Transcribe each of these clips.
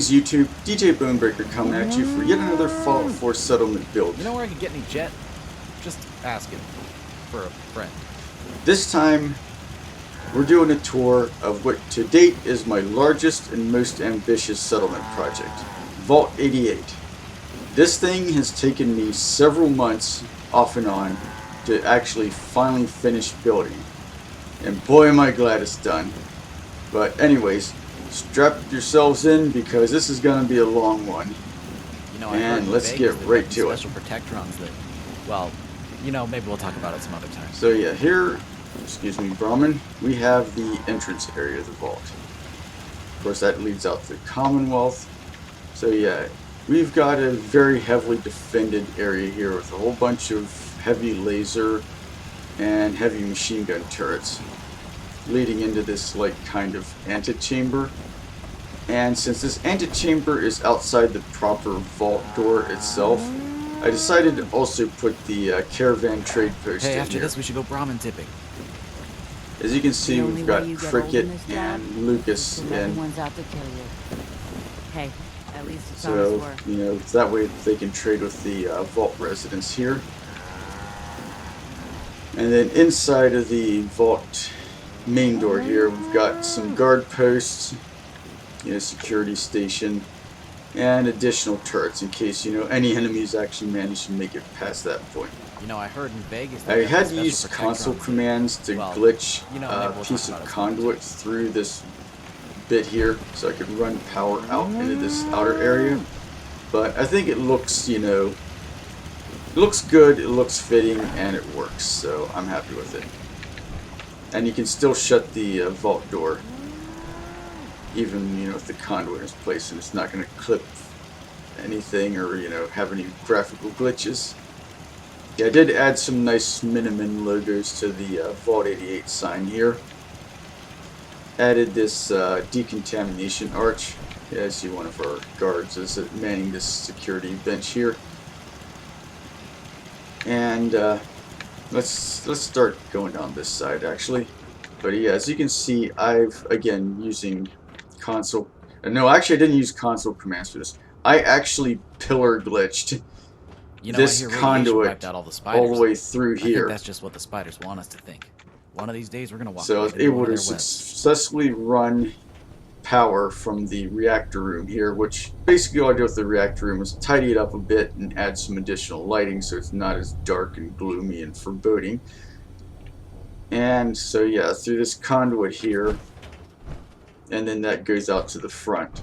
Greetings YouTube, DJ Bonebreaker coming at you for yet another Fallout 4 settlement build. You know where I could get any jet? Just asking for a friend. This time, we're doing a tour of what to date is my largest and most ambitious settlement project, Vault 88. This thing has taken me several months off and on to actually finally finish building. And boy am I glad it's done. But anyways, strap yourselves in because this is going to be a long one. You know, and let's get right to it. Special protectrons that, well, you know, maybe we'll talk about it some other time. So yeah, here, excuse me, Brahmin, we have the entrance area of the vault. Of course, that leads out to the Commonwealth. So yeah, we've got a very heavily defended area here with a whole bunch of heavy laser and heavy machine gun turrets leading into this like kind of antechamber. And since this antechamber is outside the proper vault door itself, I decided to also put the caravan trade post in after here. this we should go Brahmin tipping. As you can see, we've got Cricket and Lucas in. Out to kill you. Hey, at least it's So, you know, that way they can trade with the vault residents here. And then inside of the vault main door here, we've got some guard posts, you know, security station, and additional turrets in case, you know, any enemies actually manage to make it past that point. You know, I heard in Vegas I had to use console commands to glitch a piece of conduit through this bit here so I could run power out into this outer area. But I think it looks, you know, it looks good, it looks fitting, and it works, so I'm happy with it. And you can still shut the vault door, even, you know, if the conduit is placed, and it's not going to clip anything or, you know, have any graphical glitches. Yeah, I did add some nice Minutemen logos to the Vault 88 sign here. Added this decontamination arch. Yeah, I see one of our guards is manning this security bench here. And let's start going down this side actually. But yeah, as you can see, I've again using console. No, actually, I didn't use console commands for this. I actually pillar glitched this conduit all the way through here. I think that's just what the spiders want us to think. One of these days, we're gonna walk. So I was able to successfully run power from the reactor room here, which basically all I did with the reactor room was tidy it up a bit and add some additional lighting so it's not as dark and gloomy and foreboding. And so yeah, through this conduit here, and then that goes out to the front.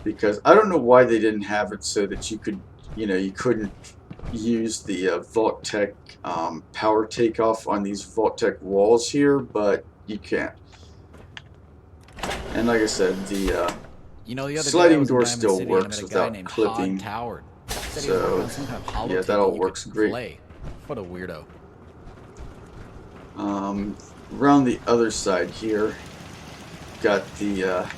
Because I don't know why they didn't have it so that you could, you know, you couldn't use the Vault Tech power takeoff on these Vault Tech walls here, but you can't. And like I said, the you know, the other sliding door still works without clipping. So yeah, that all works great. What a weirdo. Around the other side here, got the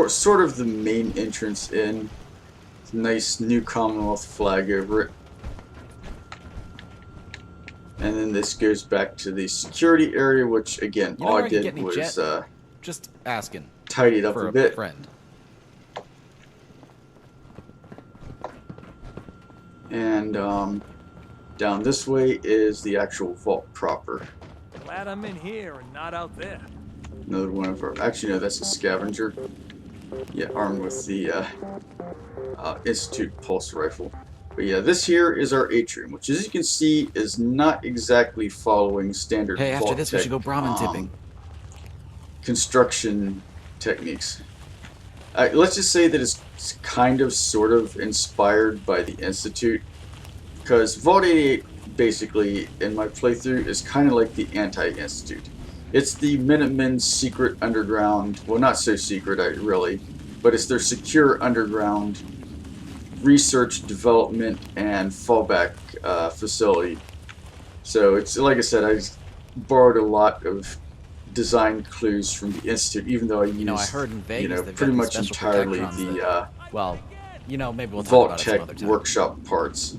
sort of the main entrance in. Nice new Commonwealth flag over it. And then this goes back to the security area, which again, all I did was just asking, tidied up a bit. Friend. And down this way is the actual vault proper. Glad I'm in here and not out there. Another one of our, actually no, that's a scavenger. Yeah, armed with the Institute Pulse Rifle. But yeah, this here is our atrium, which as you can see is not exactly following standard Hey, after Vault this Tech, we should go Brahmin tipping. Construction techniques. Let's just say that it's kind of sort of inspired by the Institute, because Vault 88 basically in my playthrough is kind of like the anti-Institute. It's the Minutemen's secret underground, well not so secret really, but it's their secure underground research, development, and fallback facility. So it's like I said, I borrowed a lot of design clues from the Institute, even though I used, I heard in Vegas, you know, pretty much entirely the well, you know, maybe we'll talk Vault about it some other Tech time. workshop parts,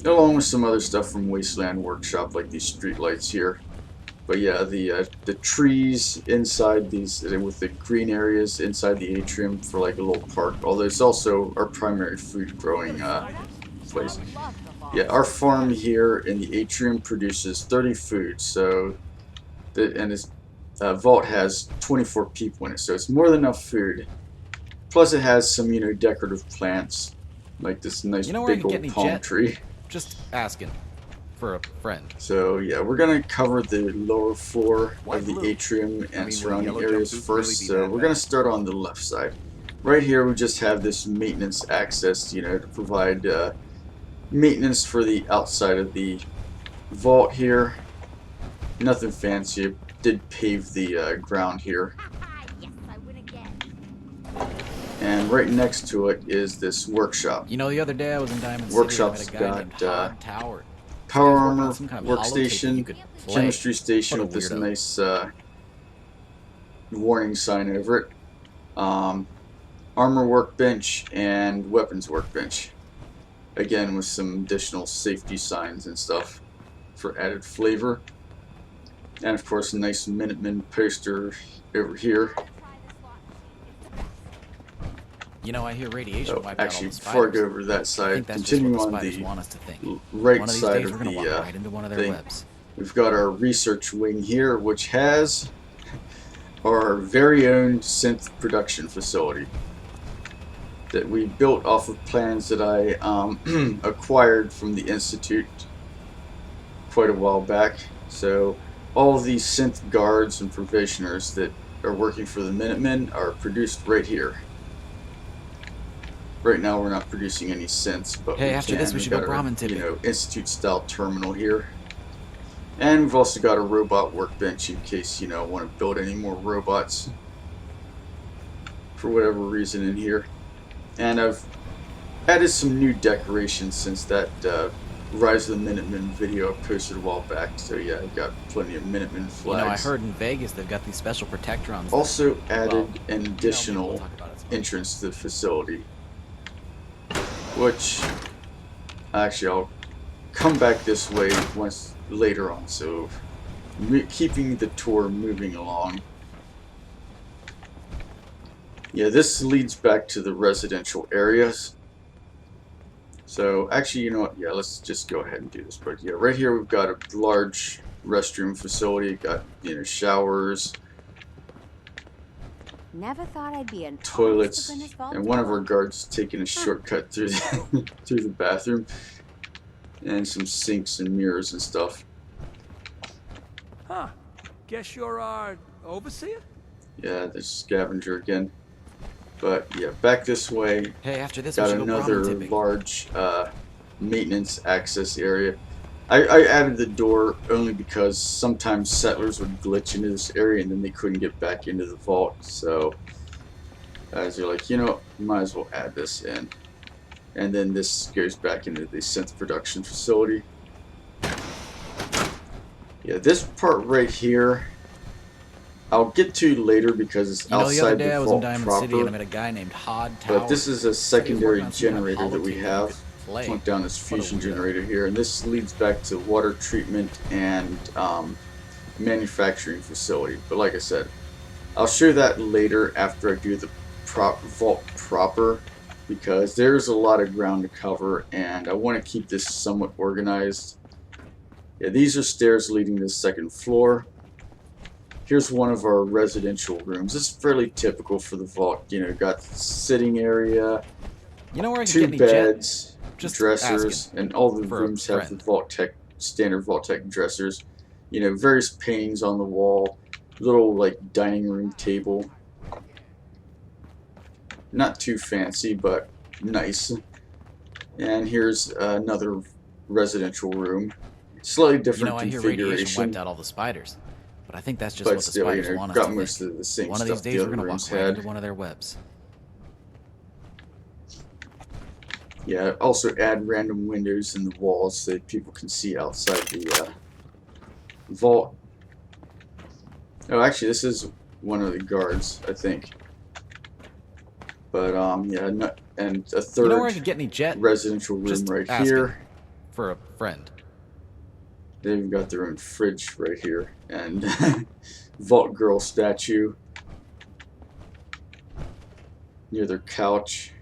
along with some other stuff from Wasteland Workshop, like these street lights here. But yeah, the trees inside these with the green areas inside the atrium for like a little park. Although it's also our primary food growing place. Yeah, our farm here in the atrium produces 30 foods. So and this vault has 24 people in it, so it's more than enough food. Plus, it has some decorative plants like this nice You know where I big can get old any palm jet? tree. Just asking. For a friend. So yeah, we're gonna cover the lower floor of the atrium and surrounding areas first. So we're gonna start on the left side. Right here, we just have this maintenance access, to provide maintenance for the outside of the vault here. Nothing fancy. It did pave the ground here. And right next to it is this workshop. You know, the other day I was in Diamond Workshop's City. I met a guy named got Hod Tower. power armor, Some kind of holotape that you workstation, could play. chemistry station What a with this weirdo. nice warning sign over it. Armor workbench and weapons workbench. Again, with some additional safety signs and stuff for added flavor. And of course, a nice Minutemen poster over here. You know, I hear radiation Oh, wiped out all actually, the before I spiders. go over that I side, think that's just what continuing the on spiders the want us to think. right One of these side days of we're gonna walk the right into one of their thing, webs. we've got our research wing here, which has our very own synth production facility that we built off of plans that I acquired from the Institute quite a while back. So all of these synth guards and probationers that are working for the Minutemen are produced right here. Right now we're not producing any synths, but Hey, we after can. this we We've should go got our, Brahmin tipping. Institute style terminal here. And we've also got a robot workbench in case, want to build any more robots for whatever reason in here. And I've added some new decorations since that Rise of the Minutemen video I posted a while back. So yeah, I've got plenty of Minutemen flags. You know, I heard in Vegas they've got these special protectrons. Also that, added well, an additional we'll talk about it some more. entrance to the facility, which actually I'll come back this way once later on. So keeping the tour moving along. Yeah, this leads back to the residential areas. So actually, you know what? Yeah, let's just go ahead and do this. But yeah, right here we've got a large restroom facility. Got showers, Never thought I'd be in toilets, and one of our guards taking a shortcut through the, through the bathroom, and some sinks and mirrors and stuff. Huh. Guess you're our overseer? Yeah, there's scavenger again. But yeah, back this way. Hey, after this we Got should go Brahmin another tipping. large maintenance access area. I added the door only because sometimes settlers would glitch into this area and then they couldn't get back into the vault. So as you're like, might as well add this in. And then this goes back into the synth production facility. Yeah, this part right here I'll get to later because it's You know, the other outside day the I was in vault Diamond proper. City and I met a guy named Hod Tower. But this is a Said he was secondary working on some kind of generator that we holotape have. you could play. Went down this What a fusion weirdo. generator here, and this leads back to water treatment and manufacturing facility. But like I said, I'll show that later after I do the vault proper, because there's a lot of ground to cover and I want to keep this somewhat organized. Yeah, these are stairs leading to the second floor. Here's one of our residential rooms. This is fairly typical for the vault. Got sitting area, You know where I can 2 get any jet? beds, Just dressers, and all the for a rooms have the friend. Vault Tech standard Vault Tech dressers. Various paintings on the wall, little like dining room table. Not too fancy, but nice. And here's another residential room. Slightly You different know, I hear radiation configuration, wiped out all the spiders. But I think that's just but what the still, spiders want us got to most think. of the same One of stuff these days the we're other gonna rooms walk right had. into one of their webs. Yeah, also add random windows in the walls so that people can see outside the vault. Oh, actually, this is one of the guards, I think. But yeah, and a You know where I third could get any jet? residential room Just right asking. here. For a friend. They've got their own fridge right here, and Vault Girl statue near their couch,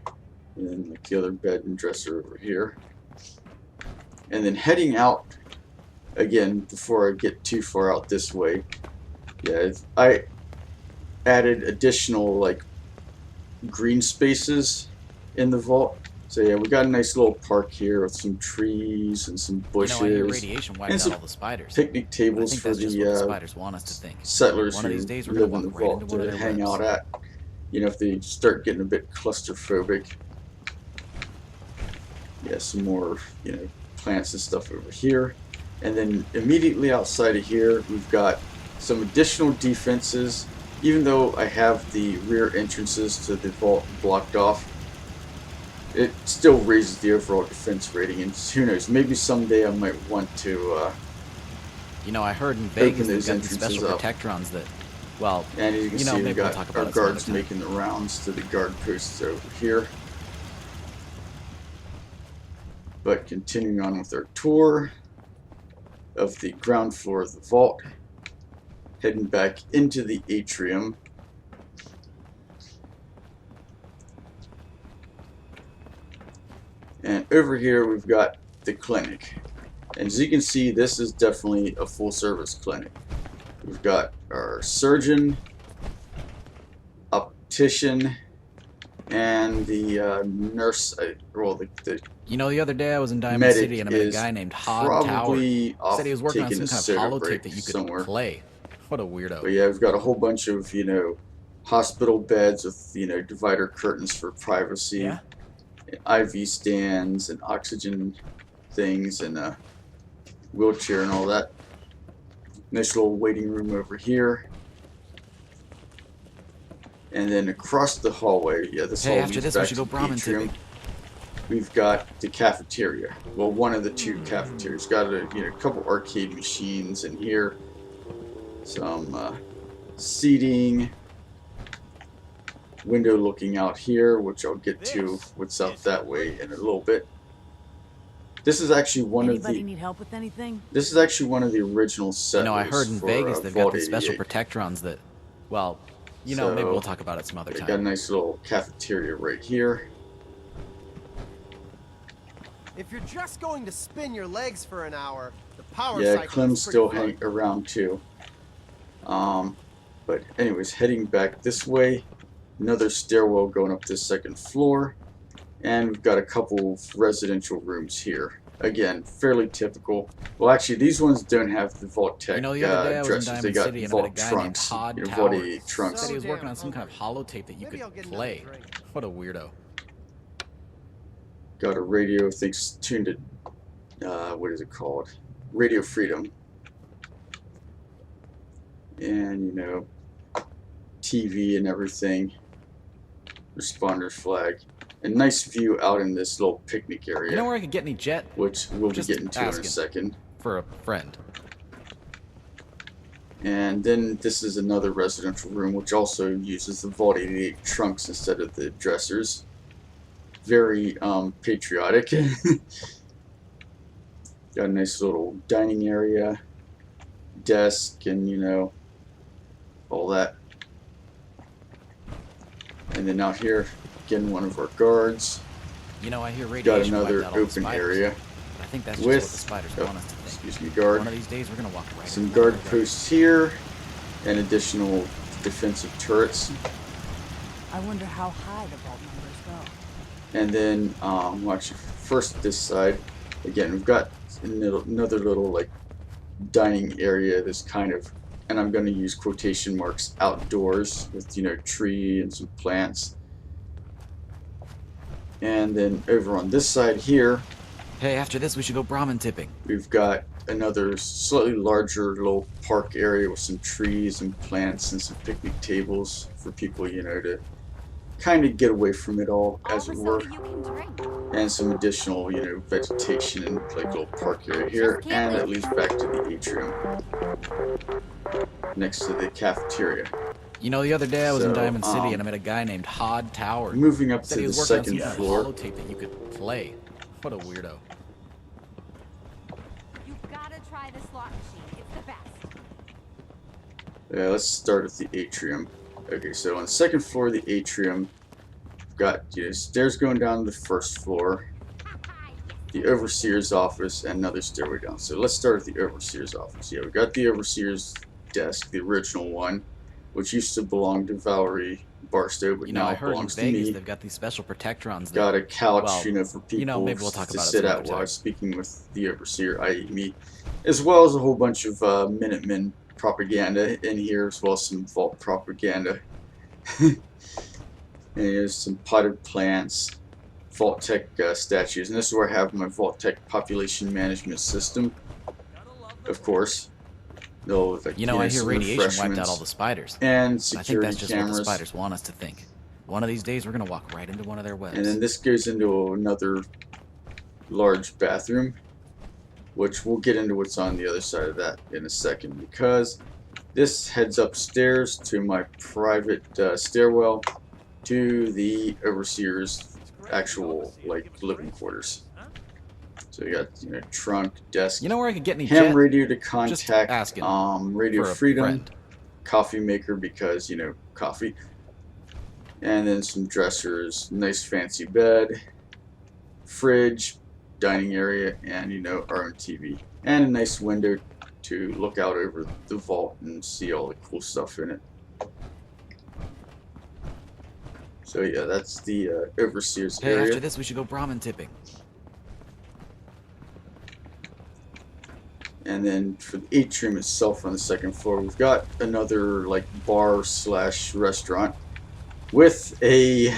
and then like the other bed and dresser over here. And then heading out again, before I get too far out this way, yeah, I added additional like green spaces in the vault. So yeah, we got a nice little park here with some trees and some bushes, I hear radiation wiped and out some all the spiders. picnic I tables think for that's just what the the spiders want us to think. settlers One of who these days we're live gonna in the walk right vault into one of to their hang webs. out at. You know, if they start getting a bit claustrophobic. Yeah, some more, you know, plants and stuff over here. And then immediately outside of here, we've got some additional defenses. Even though I have the rear entrances to the vault blocked off, it still raises the overall defense rating. And who knows, maybe someday I might want to You know, I heard in Vegas they've those got these entrances special up. protectrons that, well, And as you can see, maybe we've we'll got talk our about it some other guards time. making the rounds to the guard posts over here. But continuing on with our tour of the ground floor of the vault, heading back into the atrium. And over here we've got the clinic. And as you can see, this is definitely a full service clinic. We've got our surgeon, optician, and the nurse, well, the You know, the other day I was in Diamond medic City and I met a is guy named Todd Tower. probably off Said he was working on taking some a kind soda of holotape break that you could somewhere. play. What a weirdo. But yeah, we've got a whole bunch of, you know, hospital beds with, you know, divider curtains for privacy, Yeah? and IV stands and oxygen things and a wheelchair and all that. Nice little waiting room over here. And then across the hallway, yeah, this Hey, hall after leads this we back should to go the Brahmin atrium. tipping. We've got the cafeteria. Well, one of the two cafeterias. Got a couple arcade machines in here. Some seating. Window looking out here, which I'll get to what's out that way in a little bit. This is actually one Anybody of the. need help with anything? This is actually one of the original settlers. You know, I heard in for, Vegas they've got Vault these special 88. protectrons that, well, you know, maybe we'll talk about it some other They time. got a nice little cafeteria right here. If you're just going to spin your legs for an hour, the power Yeah, cycle Clem's is still pretty hanging around too. But anyways, heading back this way, another stairwell going up to the second floor, and we've got a couple of residential rooms here. Again, fairly typical. Well, actually, these ones don't have the Vault Tech You know, the other day I was in dresses. They Diamond got City and I met a Vault guy named trunks, Todd Vault Tower. 88 trunks. Said he was working damn on some kind of holotape that you Maybe I'll could get another play. drink. What a weirdo. Got a radio, things tuned to, what is it called? Radio Freedom. And, you know, TV and everything. Responder flag. A nice view out in this little picnic area, You know where I could get any jet which we'll Just be getting to in a asking. second. for a friend? And then this is another residential room, which also uses the Vault 88 trunks instead of the dressers. Very patriotic. Got a nice little dining area, desk, and you know, all that. And then out here, again, one of our guards. You know, I hear Got radiation another wiped out all the open spiders. area I think that's just with, what the spiders oh, want us to think. excuse me, guard. One of these days we're gonna walk right Some into guard one of posts here, and additional defensive turrets. I wonder how high the vault numbers go. And then, well, actually, first this side, again, we've got another little like dining area. This kind of, and I'm going to use quotation marks, outdoors with tree and some plants. And then over on this side here, Hey, after this we should go Brahmin tipping. we've got another slightly larger little park area with some trees and plants and some picnic tables for people, to kind of get away from it all, as it were. And some additional, vegetation and like little park area here, and it leads back to the atrium next to the cafeteria. You know, the other day I was in So, Diamond City and I met a guy named Todd Tower. Moving up Said to he the was working on second some kind of floor, holotape that you could play. What a weirdo. You've got to try this Let's start with the atrium. Okay, so on the second floor of the atrium, we've got stairs going down to the first floor, the overseer's office, and another stairway down. So let's start with the overseer's office. Yeah, we got the overseer's desk, the original one, which used to belong to Valerie Barstow, but now I heard in belongs to Vegas me. they've got these special protectrons that, Got a couch, well, for people maybe we'll talk to about it sit some at other while time. speaking with the overseer, i.e. me, as well as a whole bunch of Minutemen propaganda in here, as well as some vault propaganda. And here's some potted plants, Vault Tech statues, and this is where I have my Vault Tech population management system. Of course, they'll I hear some radiation wiped out all refreshments the spiders. and I think security that's just what the cameras. spiders want us to think. One of these days, we're gonna walk right into one of their webs. And then this goes into another large bathroom, which we'll get into what's on the other side of that in a second, because this heads upstairs to my private stairwell to the overseer's actual living quarters. So you got trunk, desk, You know where I could get any ham jet? radio to Just contact, asking radio for a freedom, friend. coffee maker because coffee, and then some dressers, nice fancy bed, fridge, dining area, and our own TV, and a nice window to look out over the vault and see all the cool stuff in it. So yeah, that's the overseer's Hey, area. after this, we should go Brahmin tipping. And then for the atrium itself on the second floor, we've got another bar slash restaurant with a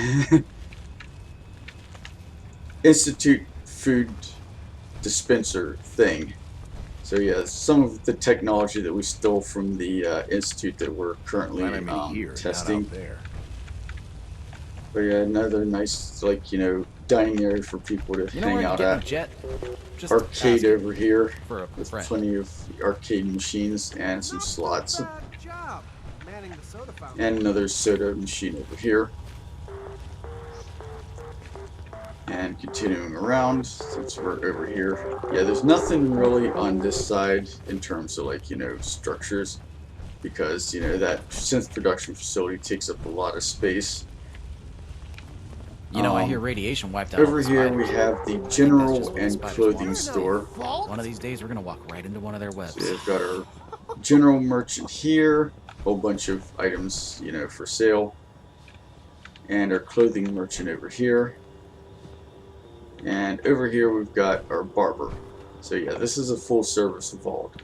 Institute food dispenser thing. So yeah, some of the technology that we stole from the Institute that we're currently testing. But yeah, another nice dining area for people to You know where hang I out could get any at. jet? Just Arcade asking over here for a with friend. plenty of arcade machines and some slots. Not a bad job manning the soda fountain. And another soda machine over here. And continuing around, since we're over here, yeah, there's nothing really on this side in terms of structures, because that synth production facility takes up a lot of space. I hear radiation wiped out all Over the here spiders. we have the I think that's general just what the and spiders clothing want. store. One of these days, we're gonna walk right into one of their webs. So we've got our general merchant here, a whole bunch of items, for sale, and our clothing merchant over here. And over here we've got our barber. So yeah, this is a full service vault.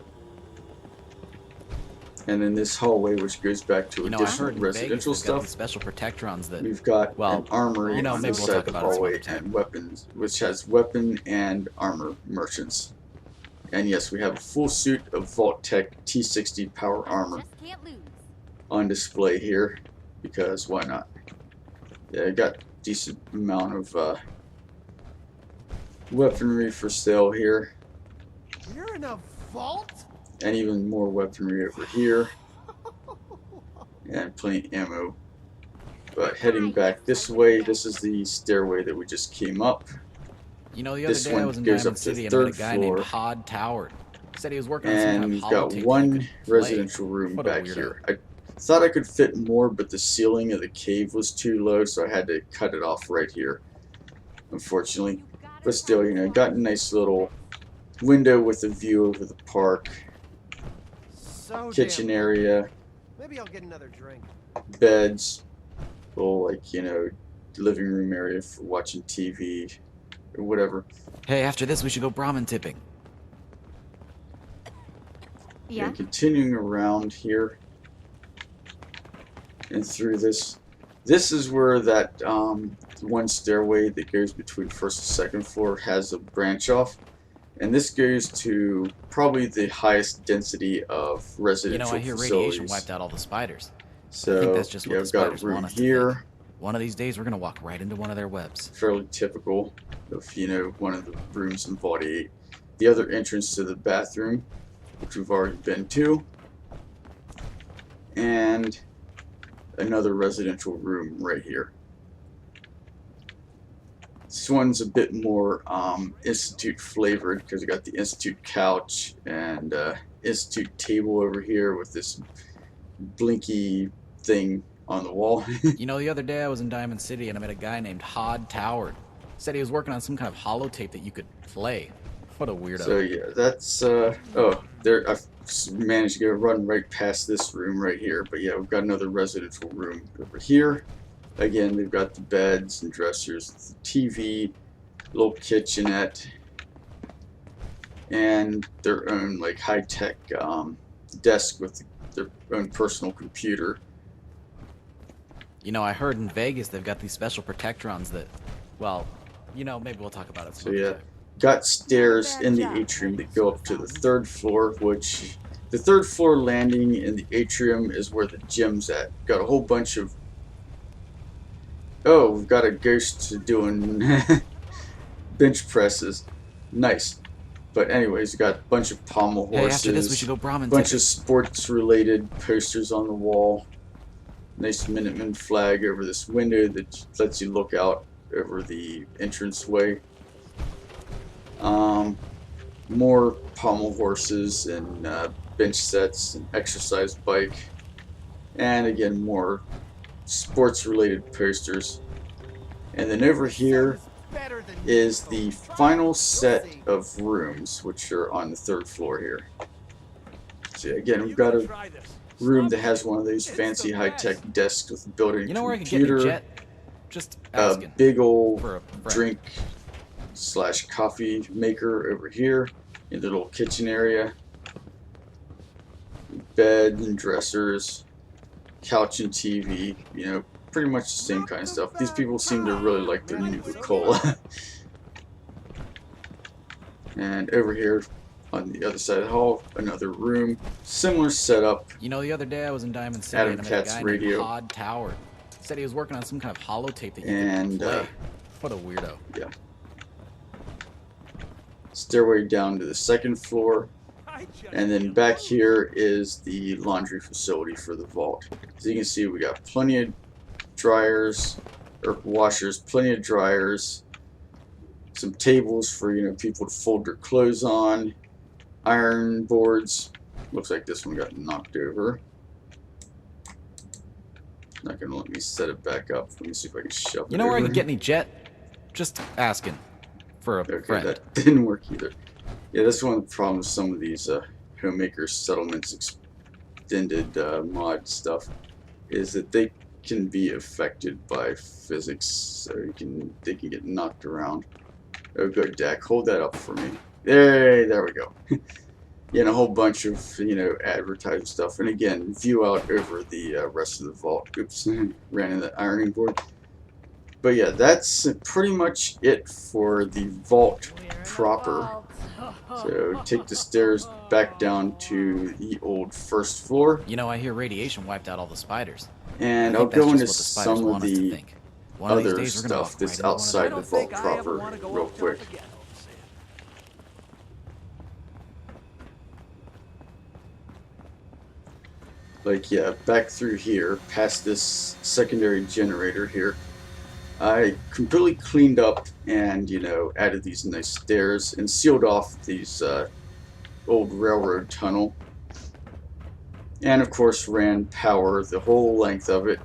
And then this hallway, which goes back to I additional heard in residential Vegas they've got these stuff. special protectrons that. We've got well, an armory on maybe this we'll side talk of the about it some hallway, other time. and weapons, which has weapon and armor merchants. And yes, we have a full suit of Vault Tech T60 power armor Just can't lose. on display here, because why not? Yeah, I got a decent amount of weaponry for sale here, You're in a vault? and even more weaponry over here, and plenty of ammo. But heading back this way, this is the stairway that we just came up. The other This day I one was in goes Diamond up to the City and I met a third guy floor. named Hod Tower. Said he was working on some And kind we've of got holotape that one you could play. residential room What a back weirdo. here. I thought I could fit more, but the ceiling of the cave was too low, so I had to cut it off right here, unfortunately. But still, got a nice little window with a view over the park, So kitchen damn area, Maybe I'll get another drink. beds, little living room area for watching TV or whatever. Hey, after this, we should go Brahmin tipping. Yeah. And continuing around here and through this. This is where that one stairway that goes between first and second floor has a branch off. And this goes to probably the highest density of residential I hear facilities. radiation wiped out all the spiders. So I think that's just what yeah, the I've got spiders a room want us to here. think. One of these days, we're gonna walk right into one of their webs. Fairly typical of one of the rooms in Vault 8. The other entrance to the bathroom, which we've already been to, and another residential room right here. This one's a bit more Institute flavored because we got the Institute couch and Institute table over here with this blinky thing on the wall. You know, the other day I was in Diamond City and I met a guy named Hod Tower. Said he was working on some kind of holotape that you could play. What a weirdo. So yeah, that's oh, there I've managed to run right past this room right here. But yeah, we've got another residential room over here. Again, they've got the beds and dressers, the TV, little kitchenette, and their own like high-tech desk with their own personal computer. You know, I heard in Vegas they've got these special protectrons that, well, you know, maybe we'll talk about it some So yeah, other time. got stairs in the atrium that go up to the 3rd floor, which the 3rd floor landing in the atrium is where the gym's at. Got a whole bunch of... Oh, we've got a ghost doing bench presses. Nice. But anyways, we got a bunch of pommel horses. Hey, after this we should go Brahmin bunch tipping. of sports-related posters on the wall. Nice Minutemen flag over this window that lets you look out over the entranceway. More pommel horses and bench sets, and exercise bike, and again more sports-related posters. And then over here is the final set of rooms, which are on the 3rd floor here. So again, we've got a room that has one of those fancy high-tech desks with a built-in You know where I could get computer, a jet? Just a asking. big old For a friend. drink / coffee maker over here in the little kitchen area. Bed and dressers, couch and TV, you know, pretty much the same kind of stuff. These people seem to really like their new cola. And over here on the other side of the hall, another room, similar setup. You know, the other day I was in Diamond City Adam and I met Cat's a guy radio. named Hod Tower. Said he was working on some kind of holotape that you And, could play. What a weirdo. Yeah. Stairway down to the 2nd floor. And then back here is the laundry facility for the vault. As you can see, we got plenty of dryers, or washers, plenty of dryers, some tables for, you know, people to fold their clothes on, iron boards. Looks like this one got knocked over. Not gonna let me set it back up. Let me see if I can shove it. You know where I over. could get any jet? Just asking. For a Okay, friend. that didn't work either. Yeah, that's one of the problems with some of these homemaker settlements extended mod stuff, is that they can be affected by physics, so they can get knocked around. Oh, good, Dak, hold that up for me. There we go. Yeah, and a whole bunch of, you know, advertising stuff, and again, view out over the rest of the vault. Oops, ran in the ironing board. But yeah, that's pretty much it for the vault proper. So take the stairs back down to the old 1st floor. You know, I hear radiation wiped out all the spiders. And I I'll think that's go into just what the spiders some of want us to the think. One of these other days we're gonna stuff walk that's right into one of outside those. the vault proper real quick. Like, yeah, back through here, past this secondary generator here, I completely cleaned up and, you know, added these nice stairs and sealed off these old railroad tunnel. And, of course, ran power the whole length of it.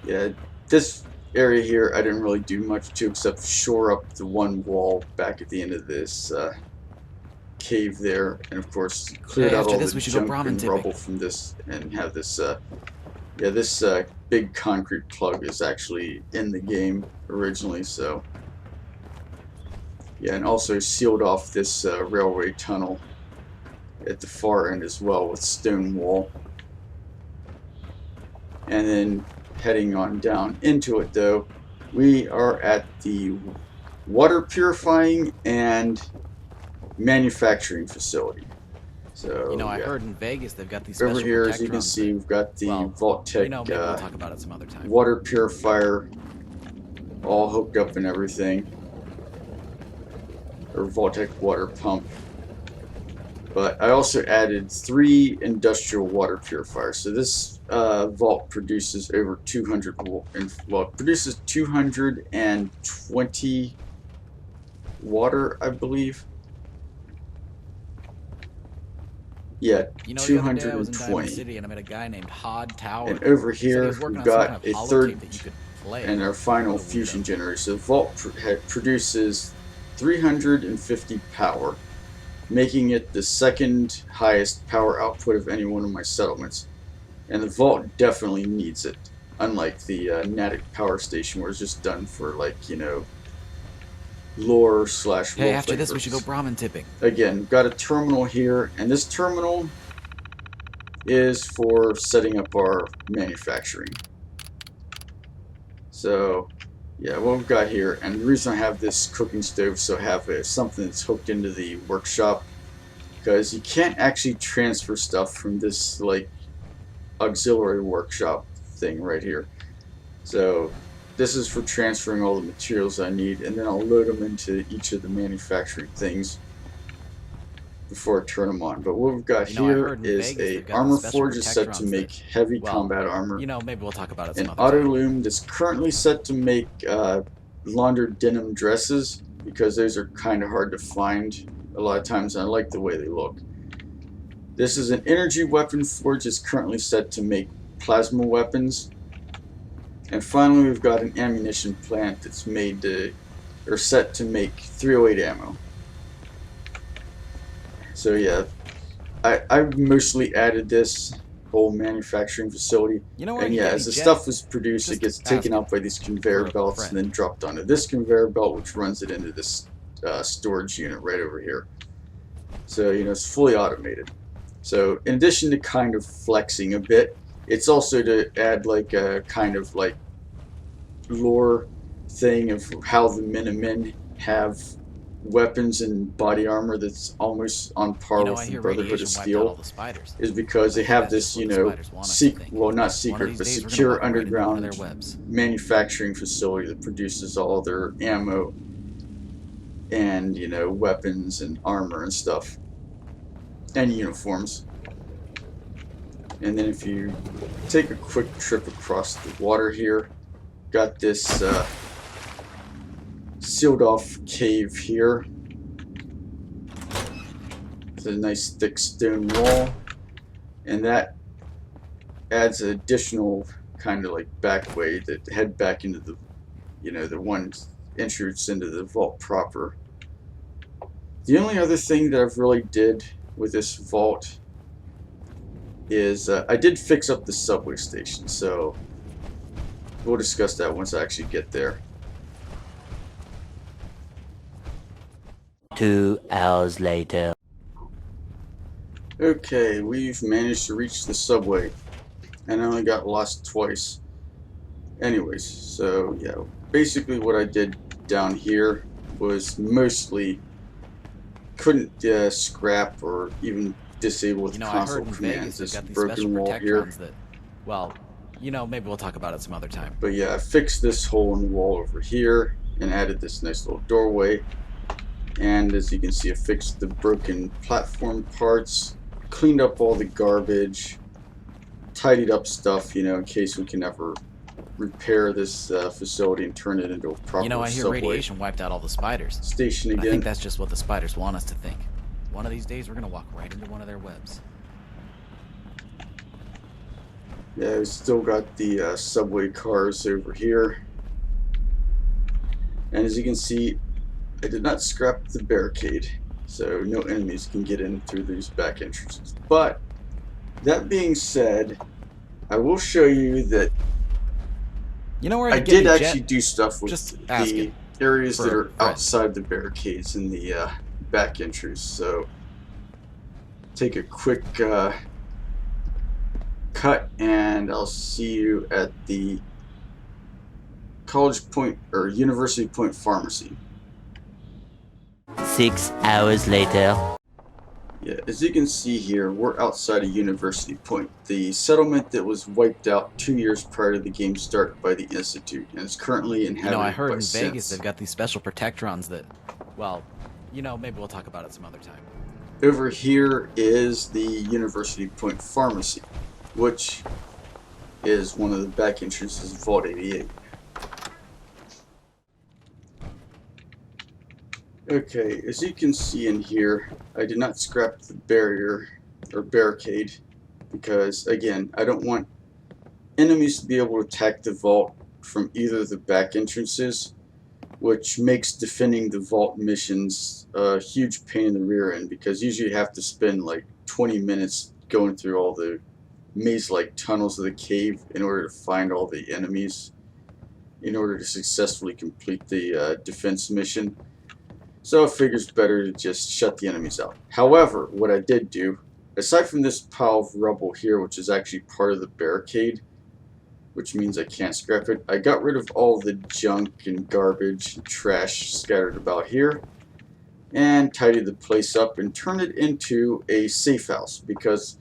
Yeah, this area here I didn't really do much to except shore up the one wall back at the end of this cave there, and of course cleared out all the junk and rubble from this, and have this yeah, this big concrete plug is actually in the game originally, so yeah, and also sealed off this railway tunnel at the far end as well with stone wall. And then heading on down into it, though, we are at the water purifying and manufacturing facility. So, you know, I yeah. heard in Vegas they've got these special Over here, as you can protectrons see, we've got the well, Vault Tech you know, maybe we'll talk about it some other time. water purifier all hooked up and everything. Or Vault Tech water pump. But I also added 3 industrial water purifiers. So this vault produces over 200, well, it produces 220 water, I believe. Yeah, You know, the other day I was in Diamond 220. City and I met a guy named Hod Tower. And over Said he here, was working we've on some got kind a of holotape third that you could play. and our final What a fusion weirdo. generator. So the Vault produces 350 power, making it the second highest power output of any one of my settlements. And the Vault definitely needs it, unlike the Natick power station where it's just done for, like, you know, lore slash Hey, roleplay after this we should go purposes. Brahmin tipping. Again, we've got a terminal here, and this terminal is for setting up our manufacturing. So, yeah, what we've got here, and the reason I have this cooking stove, so I have something that's hooked into the workshop, because you can't actually transfer stuff from this, like, auxiliary workshop thing right here. So, this is for transferring all the materials I need, and then I'll load them into each of the manufacturing things before I turn them on. But what we've got You know, I here heard in is Vegas a they've got armor these special forge is set to protectrons make that, heavy well, combat armor. you know, maybe we'll talk about it some An other auto time. loom that's currently set to make laundered denim dresses, because those are kind of hard to find a lot of times, and I like the way they look. This is an energy weapon forge that's currently set to make plasma weapons. And finally, we've got an ammunition plant that's made to, or set to make 308 ammo. So yeah, I mostly added this whole manufacturing facility. You know where And I yeah, can get as the any stuff jet? is produced, it Just gets taken asking. out by these conveyor For a belts friend. and then dropped onto this conveyor belt, which runs it into this storage unit right over here. So, you know, it's fully automated. So in addition to kind of flexing a bit, it's also to add like a kind of like lore thing of how the Minutemen have weapons and body armor that's almost on par You know, with I the hear Brotherhood of radiation wiped out all Steel, the spiders. is because they I think have that's this, just you what the know, spiders want us to think. well, not One of secret, these but days we're gonna secure walk right into one of underground their webs. manufacturing facility that produces all their ammo and, you know, weapons and armor and stuff, and uniforms. And then if you take a quick trip across the water here, got this sealed off cave here. It's a nice thick stone wall, and that adds an additional kind of like back way that head back into the, you know, the one entrance into the vault proper. The only other thing that I've really did with this vault is I did fix up the subway station, so we'll discuss that once I actually get there. 2 hours later. Okay, we've managed to reach the subway, and I only got lost twice. Anyways, so yeah, basically what I did down here was mostly couldn't scrap or even disable with You know, I console heard in commands. Vegas they've This got these broken special wall here. protectrons that, well, you know, maybe we'll talk about it some other time. But yeah, I fixed this hole in the wall over here and added this nice little doorway. And as you can see, I fixed the broken platform parts, cleaned up all the garbage, tidied up stuff, you know, in case we can ever repair this facility and turn it into a proper You know, I hear subway radiation wiped out all the spiders. station But I again. think that's just what the spiders want us to think. One of these days we're gonna walk right into one of their webs. Yeah, we still got the subway cars over here. And as you can see, I did not scrap the barricade, so no enemies can get in through these back entrances. But, that being said, I will show you that You know where I can get did any actually jet? do stuff with Just the asking areas for that a are friend. outside the barricades in the back entries. So, take a quick cut, and I'll see you at the College Point or University Point Pharmacy. 6 hours later. Yeah, as you can see here, we're outside of University Point, the settlement that was wiped out 2 years prior to the game's start by the Institute, and is currently inhabited You know, I heard by in Vegas synths. they've got these special protectrons that, well, you know, maybe we'll talk about it some other time. Over here is the University Point Pharmacy, which is one of the back entrances of Vault 88. Okay, as you can see in here, I did not scrap the barrier or barricade, because again, I don't want enemies to be able to attack the vault from either of the back entrances, which makes defending the vault missions a huge pain in the rear end, because usually you have to spend like 20 minutes going through all the maze-like tunnels of the cave in order to find all the enemies in order to successfully complete the defense mission. So I figure it's better to just shut the enemies out. However, what I did do, aside from this pile of rubble here, which is actually part of the barricade, which means I can't scrap it, I got rid of all the junk and garbage and trash scattered about here and tidied the place up and turned it into a safe house, because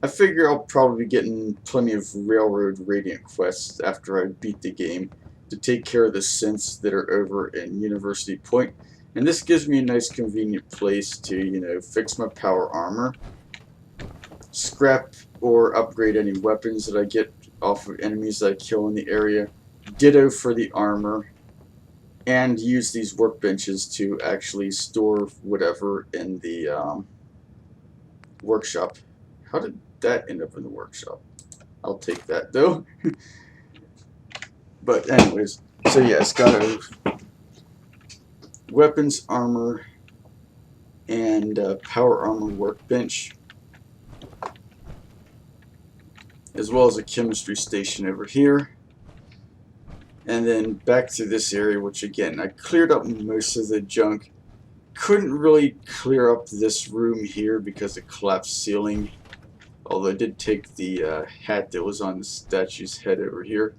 I figure I'll probably be getting plenty of Railroad Radiant quests after I beat the game to take care of the synths that are over in University Point. And this gives me a nice convenient place to, you know, fix my power armor, scrap or upgrade any weapons that I get off of enemies that I kill in the area, ditto for the armor, and use these workbenches to actually store whatever in the workshop. How did that end up in the workshop? I'll take that though. But anyways, so yeah, it's got a weapons, armor, and power armor workbench, as well as a chemistry station over here. And then back to this area, which again, I cleared up most of the junk. Couldn't really clear up this room here because of collapsed ceiling, although I did take the hat that was on the statue's head over here.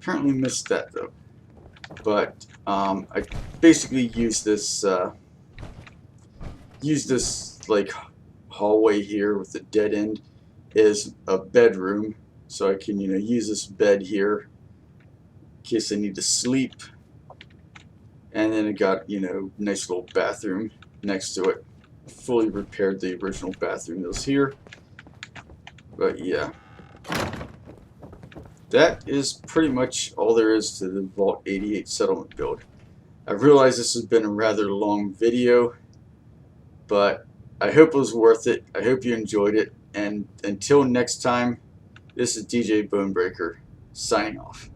Apparently missed that though. But I basically used this like hallway here with the dead end as a bedroom, so I can, you know, use this bed here in case I need to sleep. And then it got, you know, nice little bathroom next to it. Fully repaired the original bathroom that was here. But yeah, that is pretty much all there is to the Vault 88 settlement build. I realize this has been a rather long video, but I hope it was worth it. I hope you enjoyed it. And until next time, this is DJ Bonebreaker, signing off.